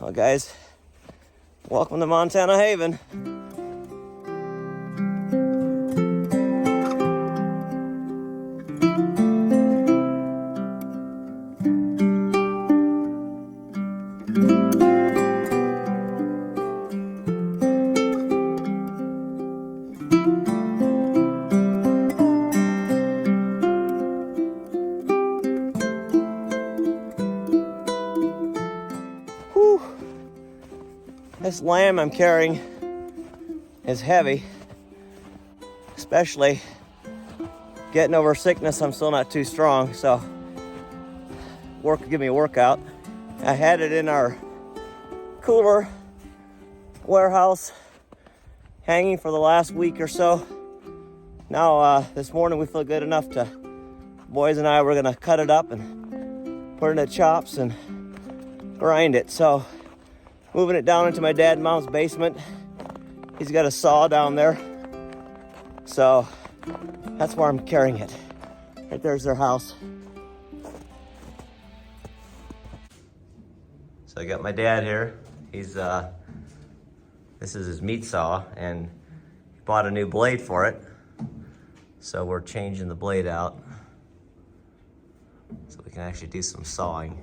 Well, guys, welcome to Montana Haven. Whew. This lamb I'm carrying is heavy, especially getting over sickness. I'm still not too strong, so give me a workout. I had it in our cooler warehouse hanging for the last week or so. Now this morning we feel good enough to, boys and I were gonna cut it up and put it in the chops and grind it. So moving it down into my dad and mom's basement. He's got a saw down there, so that's where I'm carrying it. Right there's their house. So I got my dad here. He's this is his meat saw, and he bought a new blade for it. So we're changing the blade out so we can actually do some sawing.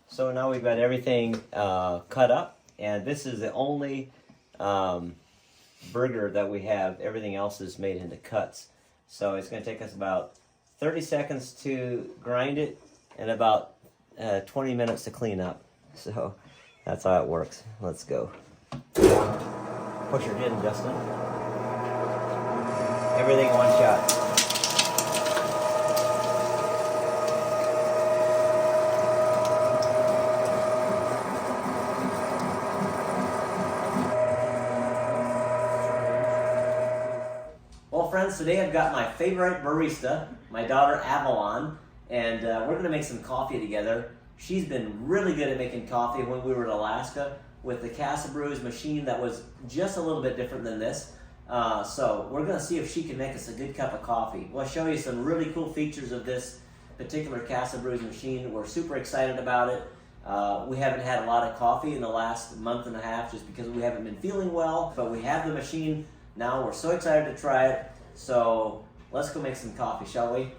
So now we've got everything cut up, and this is the only burger that we have. Everything else is made into cuts. So it's going to take us about 30 seconds to grind it and about 20 minutes to clean up. So that's how it works. Let's go. Push her in, Justin. Everything in one shot. Well, friends, today I've got my favorite barista, my daughter Avalon, and we're going to make some coffee together. She's been really good at making coffee when we were in Alaska with the Casabrews machine that was just a little bit different than this. So we're going to see if she can make us a good cup of coffee. We'll show you some really cool features of this particular Casabrews machine. We're super excited about it. We haven't had a lot of coffee in the last month and a half just because we haven't been feeling well, but we have the machine now. We're so excited to try it. So let's go make some coffee, shall we?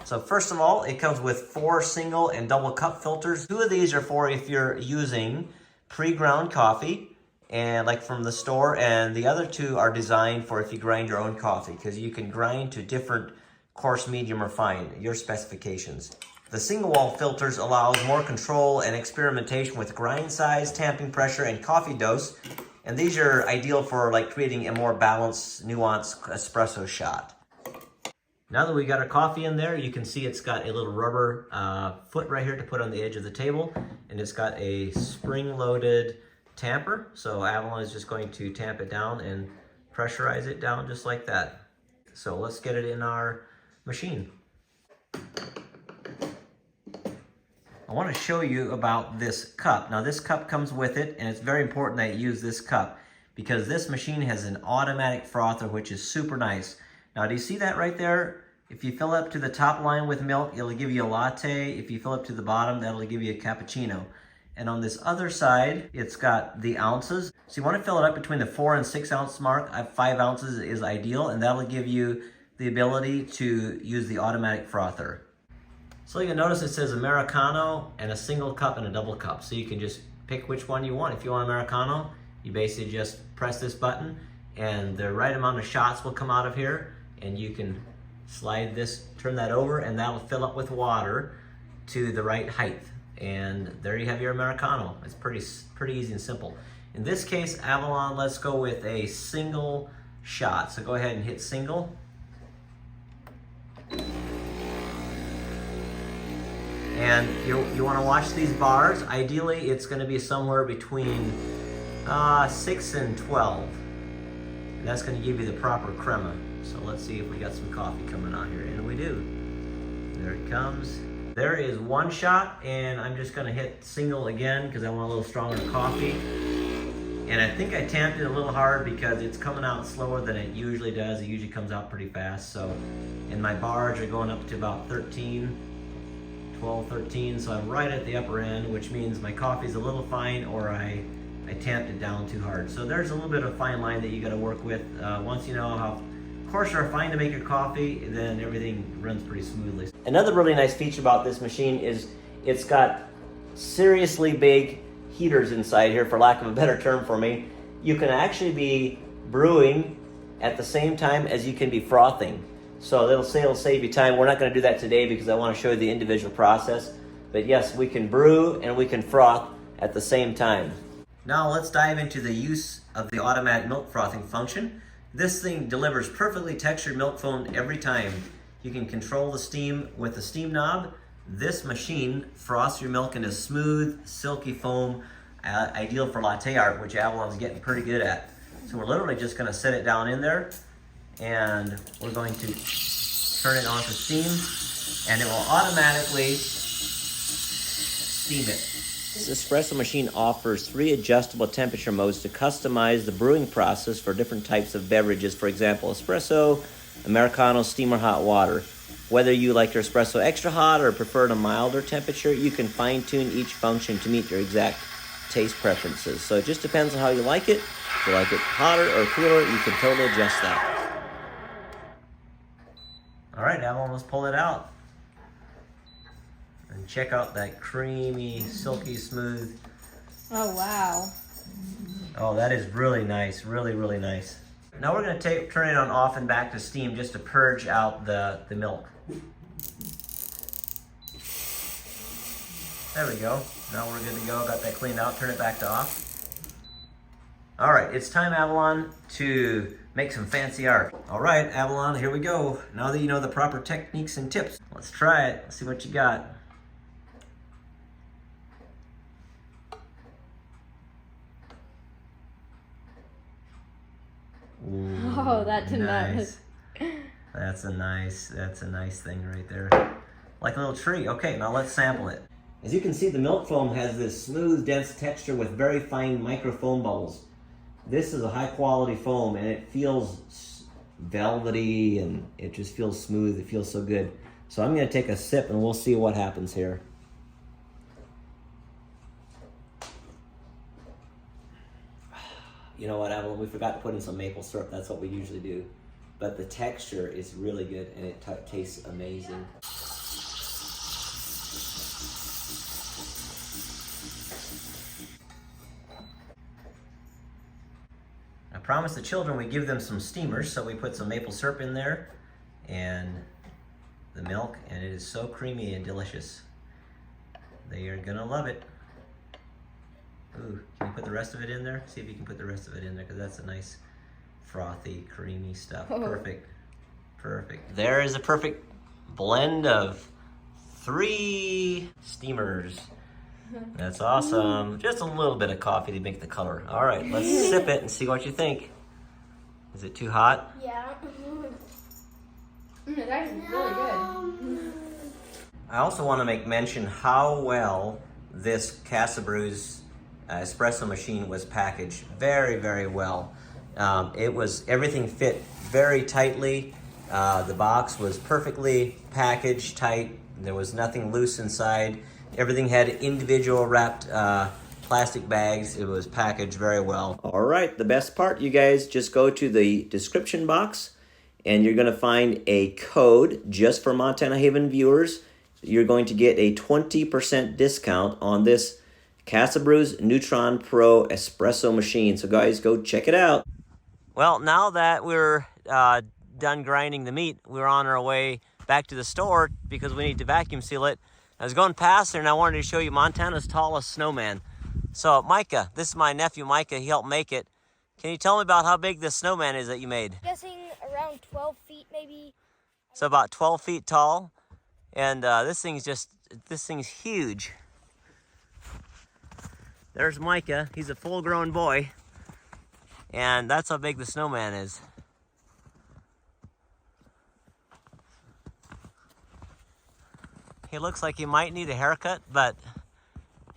So first of all, it comes with 4 single and double cup filters. 2 of these are for if you're using pre-ground coffee and like from the store, and the other 2 are designed for if you grind your own coffee, because you can grind to different coarse, medium, or fine, your specifications. The single wall filters allows more control and experimentation with grind size, tamping pressure, and coffee dose. And these are ideal for like creating a more balanced, nuanced espresso shot. Now that we got our coffee in there, you can see it's got a little rubber foot right here to put on the edge of the table. And it's got a spring-loaded tamper. So Avalon is just going to tamp it down and pressurize it down just like that. So let's get it in our machine. I want to show you about this cup. Now this cup comes with it, and it's very important that you use this cup because this machine has an automatic frother, which is super nice. Now do you see that right there? If you fill up to the top line with milk, it'll give you a latte. If you fill up to the bottom, that'll give you a cappuccino. And on this other side, it's got the ounces. So you want to fill it up between the 4 and 6 ounce mark. 5 ounces is ideal, and that'll give you the ability to use the automatic frother. So you'll notice it says Americano and a single cup and a double cup. So you can just pick which one you want. If you want Americano, you basically just press this button and the right amount of shots will come out of here, and you can slide this, turn that over, and that'll fill up with water to the right height. And there you have your Americano. It's pretty easy and simple. In this case, Avalon, let's go with a single shot. So go ahead and hit single. And you want to watch these bars. Ideally, it's going to be somewhere between 6 and 12. And that's going to give you the proper crema. So let's see if we got some coffee coming on here. And we do. There it comes. There is one shot, and I'm just going to hit single again because I want a little stronger coffee. And I think I tamped it a little hard because it's coming out slower than it usually does. It usually comes out pretty fast. So, and my bars are going up to about 13, 12, 13. So I'm right at the upper end, which means my coffee's a little fine, or I tamped it down too hard. So there's a little bit of fine line that you got to work with. Once you know how coarse or fine to make your coffee, then everything runs pretty smoothly. Another really nice feature about this machine is it's got seriously big heaters inside here, for lack of a better term for me. You can actually be brewing at the same time as you can be frothing. So it'll save you time. We're not going to do that today because I want to show you the individual process. But yes, we can brew and we can froth at the same time. Now let's dive into the use of the automatic milk frothing function. This thing delivers perfectly textured milk foam every time. You can control the steam with the steam knob. This machine froths your milk into smooth, silky foam, ideal for latte art, which Avalon's getting pretty good at. So we're literally just going to set it down in there, and we're going to turn it on to steam, and it will automatically steam it. This espresso machine offers 3 adjustable temperature modes to customize the brewing process for different types of beverages. For example, espresso, Americano, steam, or hot water. Whether you like your espresso extra hot or prefer a milder temperature, you can fine-tune each function to meet your exact taste preferences. So it just depends on how you like it. If you like it hotter or cooler, you can totally adjust that. All right, Avalon, let's pull it out. And check out that creamy, silky smooth. Oh, wow. Oh, that is really nice, really, really nice. Now we're going to turn it on off and back to steam just to purge out the milk. There we go. Now we're good to go. Got that cleaned out. Turn it back to off. All right, it's time, Avalon, to make some fancy art. All right, Avalon, here we go. Now that you know the proper techniques and tips, let's try it. Let's see what you got. Ooh, oh, that did nice. not. That's a nice thing right there. Like a little tree. Okay, now let's sample it. As you can see, the milk foam has this smooth, dense texture with very fine microfoam bubbles. This is a high quality foam, and it feels velvety, and it just feels smooth. It feels so good. So I'm gonna take a sip and we'll see what happens here. You know what, Avalon, we forgot to put in some maple syrup. That's what we usually do. But the texture is really good, and it tastes amazing. I promised the children we'd give them some steamers, so we put some maple syrup in there and the milk, and it is so creamy and delicious. They are gonna love it. Ooh, can you put the rest of it in there? See if you can put the rest of it in there, because that's a nice frothy, creamy stuff. Oh. Perfect. Perfect. There is a perfect blend of 3 steamers. That's awesome. Just a little bit of coffee to make the color. All right, let's sip it and see what you think. Is it too hot? Yeah. That is really good. I also want to make mention how well this Casabrews espresso machine was packaged. Very, very well. Everything fit very tightly. The box was perfectly packaged tight. There was nothing loose inside. Everything had individual wrapped plastic bags. It was packaged very well. All right, the best part, you guys, just go to the description box and you're gonna find a code just for Montana Haven viewers. You're going to get a 20% discount on this Casabrews Neutron Pro espresso machine. So guys, go check it out. Well, now that we're done grinding the meat, we're on our way back to the store because we need to vacuum seal it. I was going past there and I wanted to show you Montana's tallest snowman. So Micah, this is my nephew Micah. He helped make it. Can you tell me about how big this snowman is that you made? Guessing around 12 feet, maybe. So about 12 feet tall. And this thing's huge. There's Micah. He's a full-grown boy. And that's how big the snowman is. He looks like he might need a haircut, but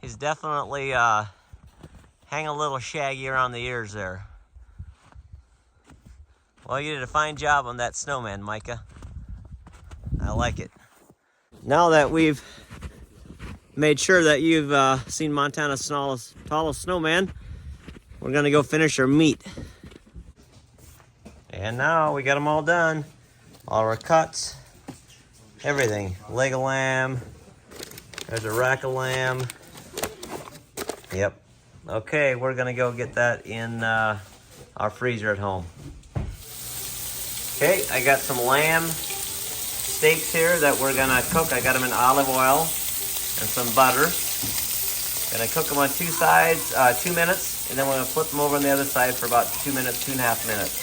he's definitely hanging a little shaggy around the ears there. Well, you did a fine job on that snowman, Micah. I like it. Now that we've made sure that you've seen Montana's tallest snowman, we're gonna go finish our meat. And now we got them all done. All our cuts, everything. Leg of lamb, there's a rack of lamb. Yep. Okay, we're gonna go get that in our freezer at home. Okay, I got some lamb steaks here that we're gonna cook. I got them in olive oil and some butter. Gonna cook them on two sides, 2 minutes, and then we're gonna flip them over on the other side for about 2 minutes, 2.5 minutes.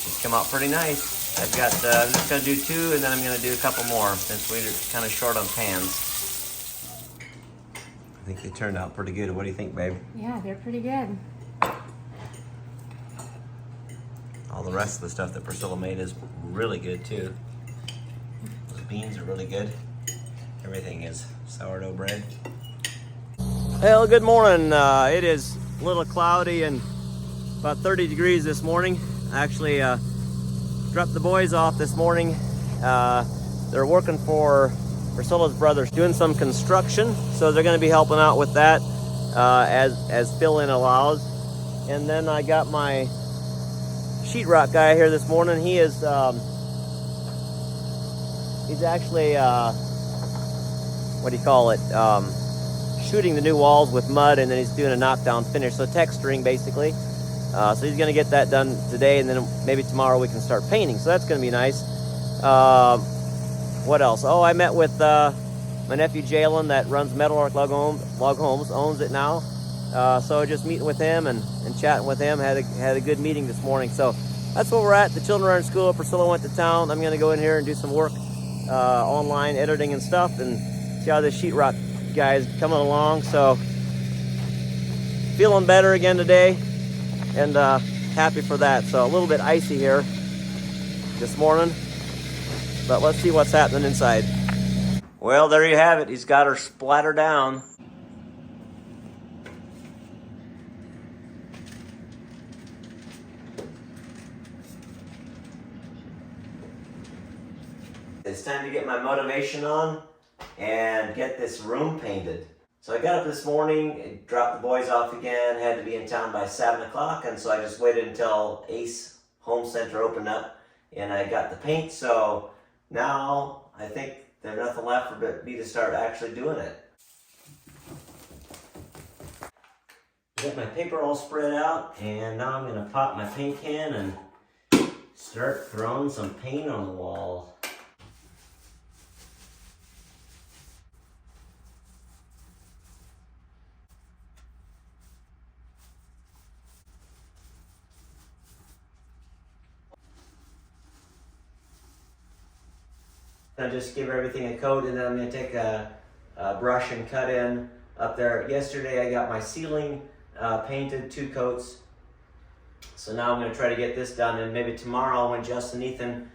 It's come out pretty nice. I'm just gonna do 2, and then I'm gonna do a couple more since we're kind of short on pans. I think they turned out pretty good. What do you think, babe? Yeah, they're pretty good. All the rest of the stuff that Priscilla made is really good too. Those beans are really good. Everything is sourdough bread. Well, good morning. It is a little cloudy and about 30 degrees this morning. I actually dropped the boys off this morning. They're working for Priscilla's brothers doing some construction, so they're going to be helping out with that as fill-in allows. And then I got my sheetrock guy here this morning. He is he's actually what do you call it, shooting the new walls with mud, and then he's doing a knockdown finish, so texturing basically. So he's going to get that done today, and then maybe tomorrow we can start painting, so that's going to be nice. What else? Oh, I met with my nephew Jalen that runs Metalwork Log Homes, owns it now. So just meeting with him and chatting with him. Had a good meeting this morning. So that's where we're at. The children are in school. Priscilla went to town. I'm going to go in here and do some work online, editing and stuff, and see how this sheetrock guy is coming along. So feeling better again today, and happy for that. So a little bit icy here this morning, but let's see what's happening inside. Well, there you have it. He's got her splattered down. It's time to get my motivation on and get this room painted. So I got up this morning, dropped the boys off again, had to be in town by 7 o'clock, and so I just waited until Ace Home Center opened up and I got the paint. So now I think there's nothing left for me to start actually doing it. Got my paper all spread out, and now I'm gonna pop my paint can and start throwing some paint on the wall. I just give everything a coat, and then I'm going to take a brush and cut in up there. Yesterday I got my ceiling painted 2 coats, so now I'm going to try to get this done, and maybe tomorrow when Justin and Ethan,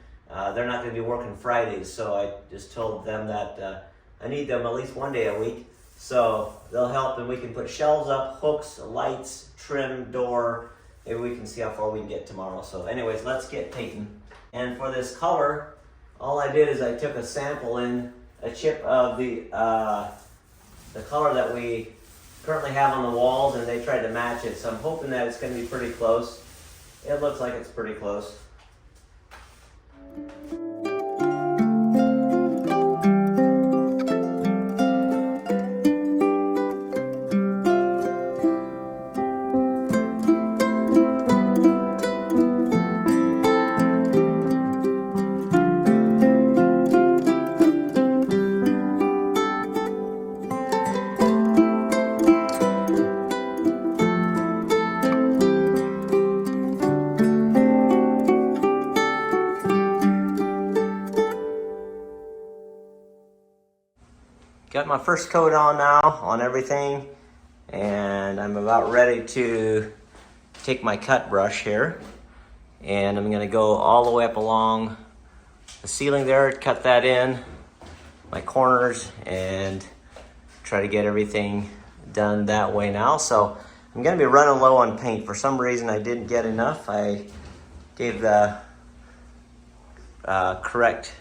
they're not going to be working Fridays, so I just told them that I need them at least 1 day a week, so they'll help, and we can put shelves up, hooks, lights, trim, door. Maybe we can see how far we can get tomorrow. So anyways, let's get painting. And for this color, all I did is I took a sample in a chip of the color that we currently have on the walls, and they tried to match it. So I'm hoping that it's going to be pretty close. It looks like it's pretty close. Got my first coat on now on everything, and I'm about ready to take my cut brush here, and I'm gonna go all the way up along the ceiling there, cut that in, my corners, and try to get everything done that way now. So I'm gonna be running low on paint. For some reason I didn't get enough. I gave the correct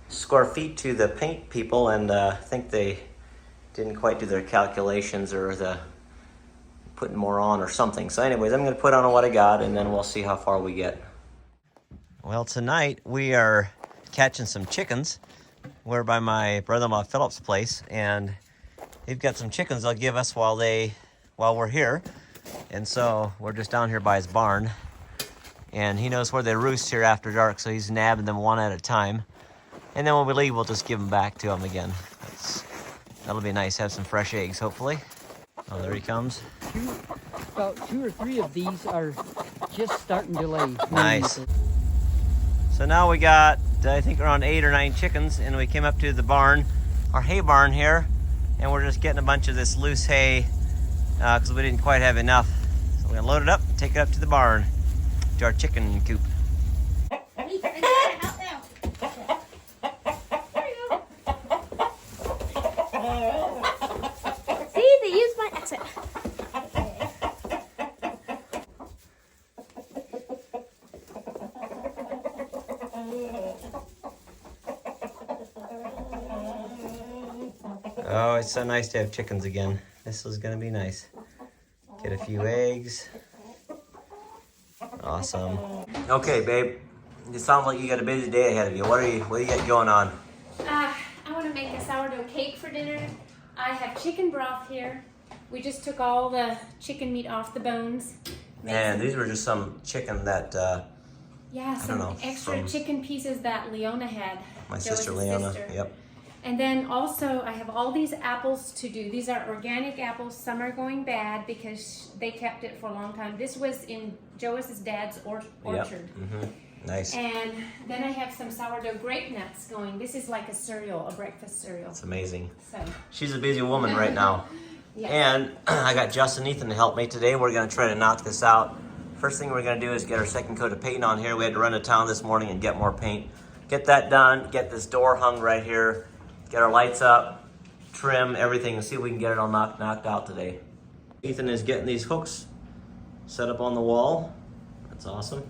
square feet to the paint people, and I think they didn't quite do their calculations, or the putting more on or something. So anyways, I'm going to put on what I got, and then we'll see how far we get. Well, tonight we are catching some chickens. We're by my brother-in-law Philip's place, and they've got some chickens they'll give us while we're here. And so we're just down here by his barn, and he knows where they roost here after dark, so he's nabbing them one at a time. And then when we leave, we'll just give them back to him again. That'll be nice. Have some fresh eggs, hopefully. Oh, there he comes. About 2 or 3 of these are just starting to lay. Nice. So now we got, I think, around 8 or 9 chickens, and we came up to the barn, our hay barn here, and we're just getting a bunch of this loose hay because we didn't quite have enough. So we're gonna load it up and take it up to the barn, to our chicken coop. See, they used my exit. Oh, it's so nice to have chickens again. This is gonna be nice. Get a few eggs. Awesome. Okay, babe. It sounds like you got a busy day ahead of you. What do you got going on? I want to make a sourdough cake for dinner. I have chicken broth here. We just took all the chicken meat off the bones. Man, these were just some chicken that Yeah, some know, extra from chicken pieces that Leona had. my Joe's sister Leona. sister. Yep. And then also I have all these apples to do. These are organic apples. Some are going bad because they kept it for a long time. This was in Joe's dad's orchard. Yep. Mm-hmm. Nice. And then I have some sourdough grape nuts going. This is like a cereal, a breakfast cereal. It's amazing. So. She's a busy woman right now. Yeah. And I got Justin and Ethan to help me today. We're going to try to knock this out. First thing we're going to do is get our second coat of paint on here. We had to run to town this morning and get more paint. Get that done. Get this door hung right here. Get our lights up. Trim everything and see if we can get it all knocked out today. Ethan is getting these hooks set up on the wall. That's awesome.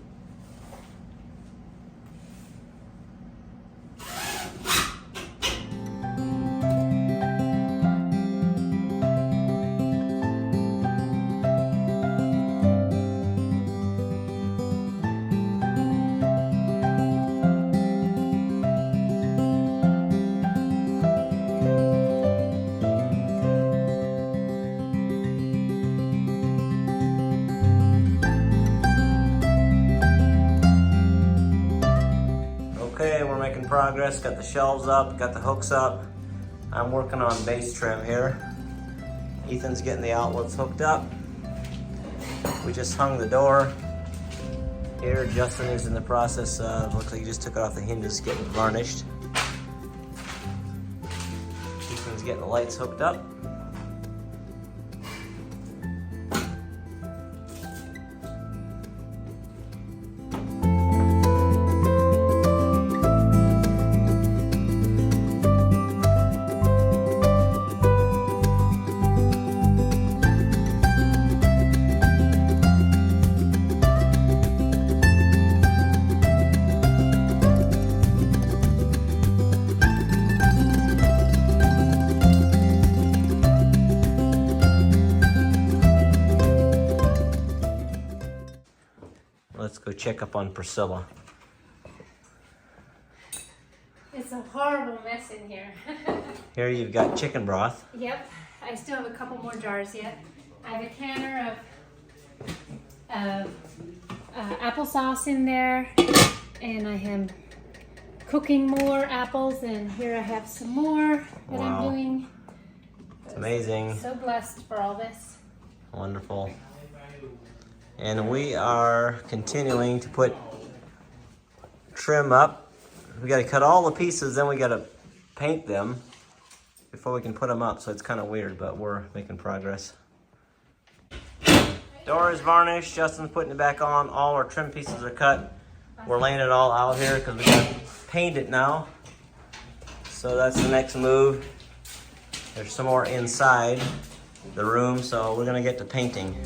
Okay, we're making progress. Got the shelves up, got the hooks up. I'm working on base trim here. Ethan's getting the outlets hooked up. We just hung the door here. Justin is in the process of, looks like he just took it off the hinges, getting it varnished. Ethan's getting the lights hooked up. Let's go check up on Priscilla. It's a horrible mess in here. Here you've got chicken broth. Yep, I still have a couple more jars yet. I have a canner of applesauce in there, and I am cooking more apples, and here I have some more that Wow. I'm doing. It's amazing. So blessed for all this. Wonderful. And we are continuing to put trim up. We got to cut all the pieces, then we got to paint them. before we can put them up, so it's kind of weird, but we're making progress. Door is varnished. Justin's putting it back on. All our trim pieces are cut. We're laying it all out here because we got to paint it now. So that's the next move. There's some more inside the room, so we're gonna get to painting.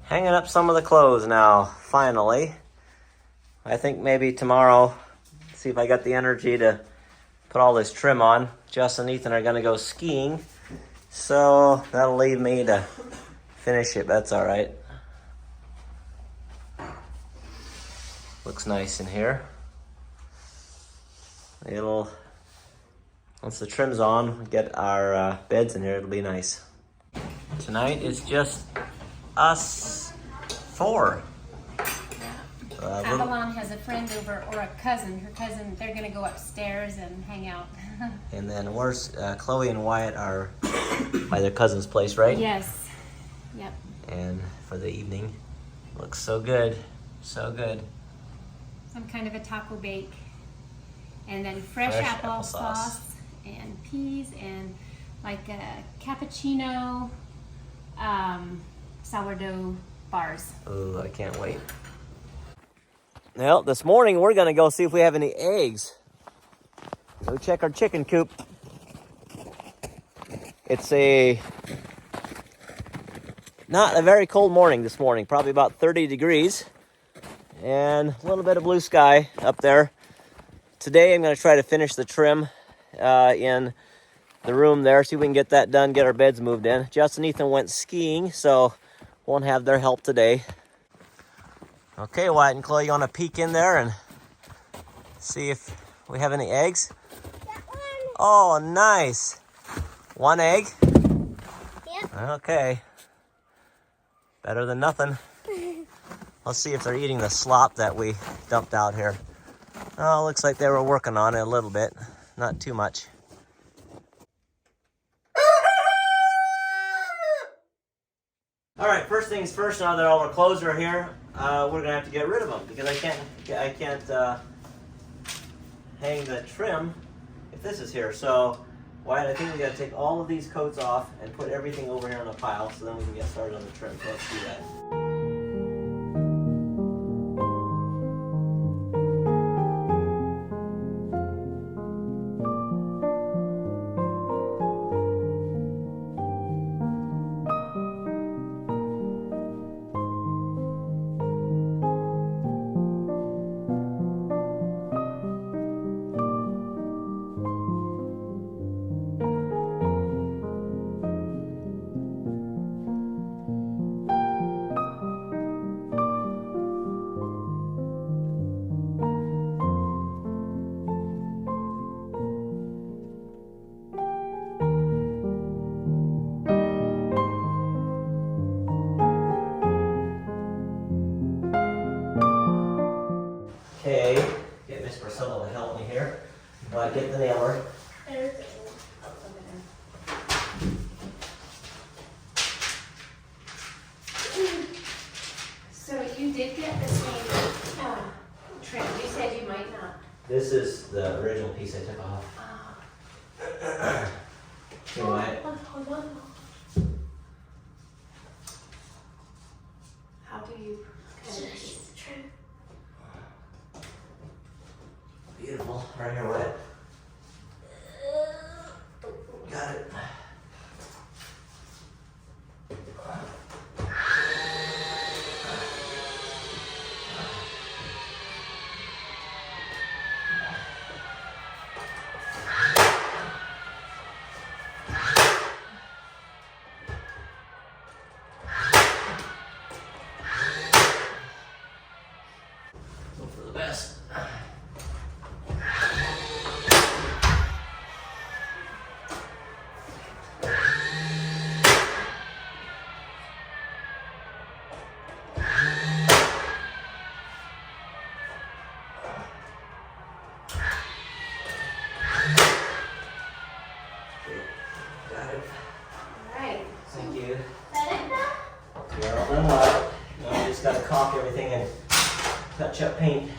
Hanging up some of the clothes now, finally. I think maybe tomorrow, see if I got the energy to put all this trim on. Justin and Ethan are gonna go skiing, so that'll leave me to finish it, but that's all right. Looks nice in here. Once the trim's on, we get our beds in here, it'll be nice. Tonight is just us 4. Avalon has a friend over, or a cousin. Her cousin, they're gonna go upstairs and hang out. And then where's Chloe and Wyatt are by their cousin's place, right? Yes. Yep. And for the evening, looks so good, so good. Some kind of a taco bake, and then fresh applesauce and peas and like a cappuccino, sourdough bars. Ooh, I can't wait. Well, this morning we're gonna go see if we have any eggs. Go check our chicken coop. It's not a very cold morning this morning, probably about 30 degrees. And a little bit of blue sky up there. Today I'm gonna try to finish the trim in the room there, see if we can get that done, get our beds moved in. Justin and Ethan went skiing, so won't have their help today. Okay, Wyatt and Chloe, you want to peek in there and see if we have any eggs? Oh, nice. 1 egg? Yep. Okay. Better than nothing. Let's see if they're eating the slop that we dumped out here. Oh, looks like they were working on it a little bit. Not too much. All right, first things first, now that all our clothes are here, we're gonna have to get rid of them because I can't hang the trim if this is here. So, Wyatt, I think we gotta take all of these coats off and put everything over here on a pile so then we can get started on the trim. So let's do that. Okay, get Miss Priscilla to help me here. Get the nailer. So you did get the same trim. You said you might not. This is the original piece I took off. You know what? Hold on. How do you cut the trim? Beautiful. Right here, Wyatt. Got it. Hope for the best. They're all done well. Now we just got to caulk everything and touch up paint.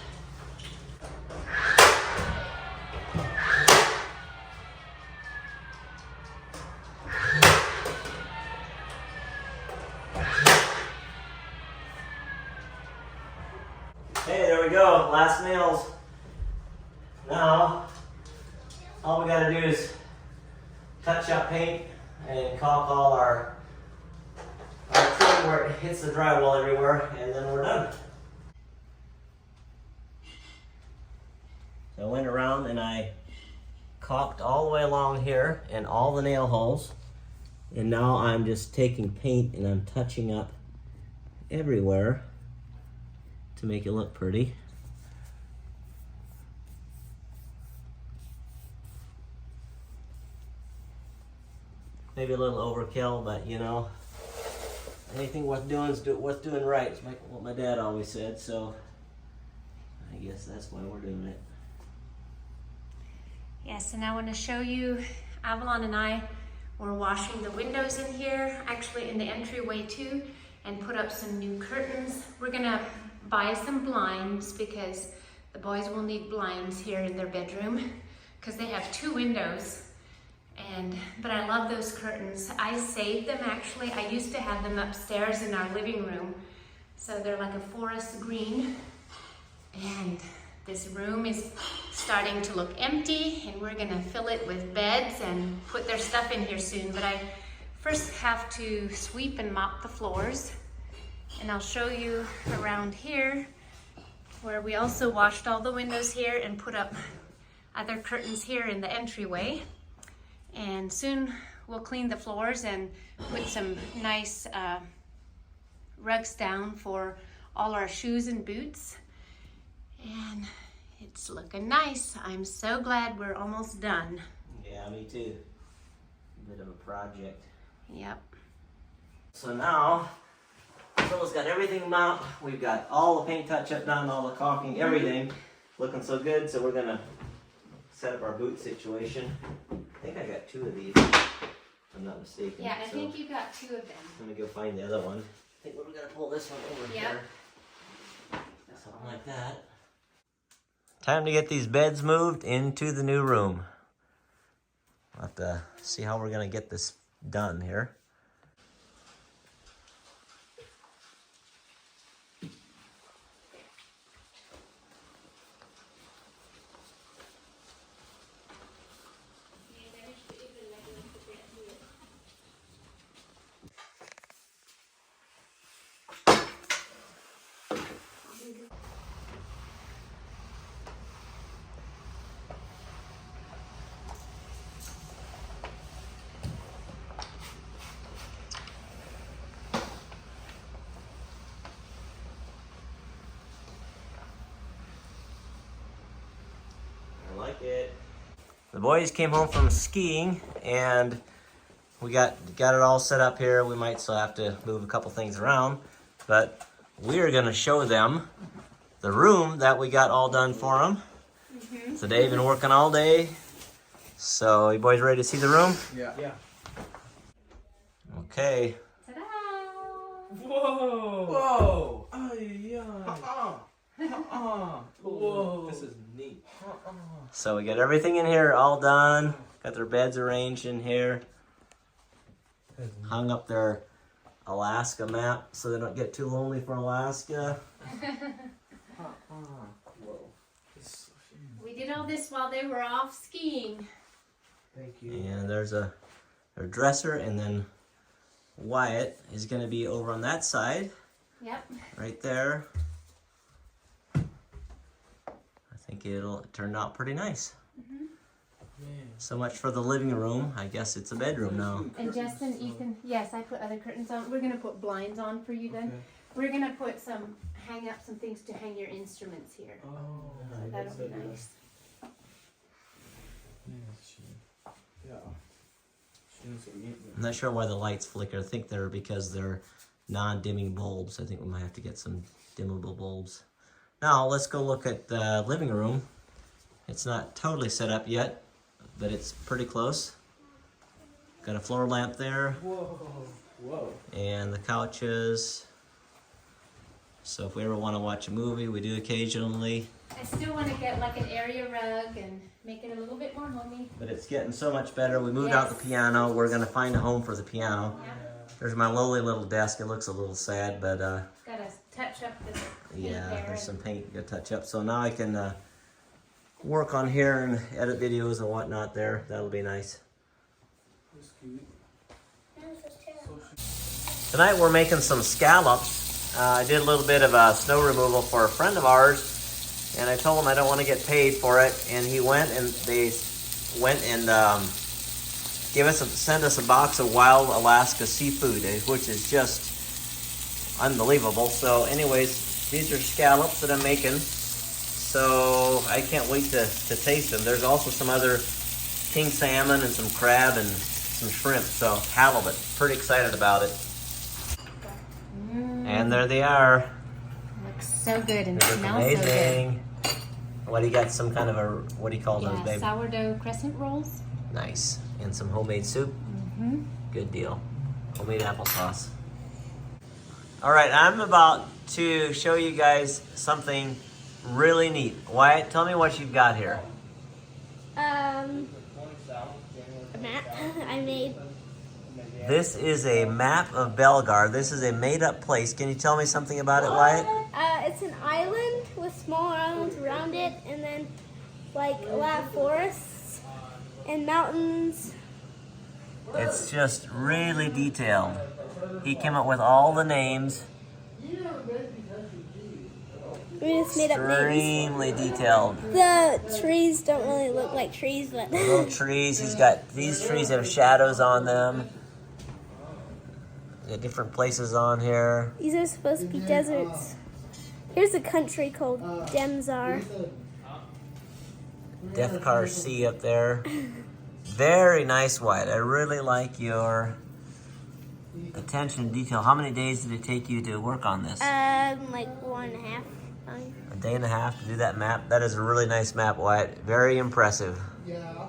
Hey, there we go, last nails. Now, all we gotta do is touch up paint and caulk all our trim where it hits the drywall everywhere, and then we're done. So I went around and I caulked all the way along here and all the nail holes. And now I'm just taking paint and I'm touching up everywhere to make it look pretty. Maybe a little overkill, but you know, anything worth doing is worth doing right. It's what my dad always said, so I guess that's why we're doing it. Yes, and I want to show you, Avalon and I were washing the windows in here, actually in the entryway too, and put up some new curtains. We're gonna buy some blinds because the boys will need blinds here in their bedroom because they have 2 windows. But I love those curtains. I saved them actually. I used to have them upstairs in our living room. So they're like a forest green. And this room is starting to look empty and we're gonna fill it with beds and put their stuff in here soon. But I first have to sweep and mop the floors. And I'll show you around here where we also washed all the windows here and put up other curtains here in the entryway. And soon we'll clean the floors and put some nice rugs down for all our shoes and boots. And it's looking nice. I'm so glad we're almost done. Yeah, me too. A bit of a project. Yep. So now, Phil's got everything mounted. We've got all the paint touch-up done, all the caulking, everything. Looking so good, so we're gonna set up our boot situation. I think I got 2 of these, if I'm not mistaken. Yeah, I so think you got 2 of them. let me go find the other one. I think we're gonna pull this one over here. Something like that. Time to get these beds moved into the new room. We'll have to see how we're gonna get this done here. I like it. The boys came home from skiing and we got it all set up here. We might still have to move a couple things around, but we're gonna show them the room that we got all done for them. So Dave's been working all day. So you boys ready to see the room? Yeah. Okay. Ta-da! Whoa! Whoa! Whoa! This is neat. So we got everything in here all done. Got their beds arranged in here. Hung up their Alaska map so they don't get too lonely for Alaska. Whoa! We did all this while they were off skiing. Thank you. And there's their dresser, and then Wyatt is going to be over on that side. Yep. Right there. I think it turned out pretty nice. So much for the living room. I guess it's a bedroom now. And Justin, you can, yes, I put other curtains on. We're gonna put blinds on for you then. We're gonna put hang up some things to hang your instruments here. Oh, So that'll be nice. Yeah. I'm not sure why the lights flicker. I think they're because they're non-dimming bulbs. I think we might have to get some dimmable bulbs. Now let's go look at the living room. It's not totally set up yet, but it's pretty close. Got a floor lamp there. Whoa! Whoa. And the couches. So if we ever want to watch a movie, we do occasionally. I still want to get like an area rug and make it a little bit more homey. But it's getting so much better. We moved out the piano. We're going to find a home for the piano. Yeah. There's my lowly little desk. It looks a little sad, but Gotta touch up this paint yeah, there. there's some paint to touch up. So now I can work on here and edit videos and whatnot there. That'll be nice. That's cute. Tonight we're making some scallops. I did a little bit of snow removal for a friend of ours, and I told him I don't want to get paid for it, and he went and they went and sent us a box of wild Alaska seafood, which is just unbelievable. So anyways, these are scallops that I'm making, so I can't wait to taste them. There's also some other king salmon and some crab and some shrimp, so halibut. Pretty excited about it. And there they are. Looks so good and They look smells so good. amazing. What do you got? Some kind of a, what do you call those, Yeah, babe? sourdough crescent rolls. Nice. And some homemade soup. Mm-hmm. Good deal. Homemade applesauce. All right, I'm about to show you guys something really neat. Wyatt, tell me what you've got here. A map I made. This is a map of Belgar. This is a made-up place. Can you tell me something about it, Wyatt? It's an island with smaller islands around it, and then like a lot of forests and mountains. It's just really detailed. He came up with all the names. We just made up names. Extremely detailed. The trees don't really look like trees, but Little trees. He's got, these trees have shadows on them. Got different places on here. these are supposed to be deserts. Here's a country called Demzar. Death Car Sea up there. Very nice, Wyatt. I really like your attention to detail. How many days did it take you to work on this? Like 1.5. A day and a half to do that map. That is a really nice map, Wyatt. Very impressive. Yeah.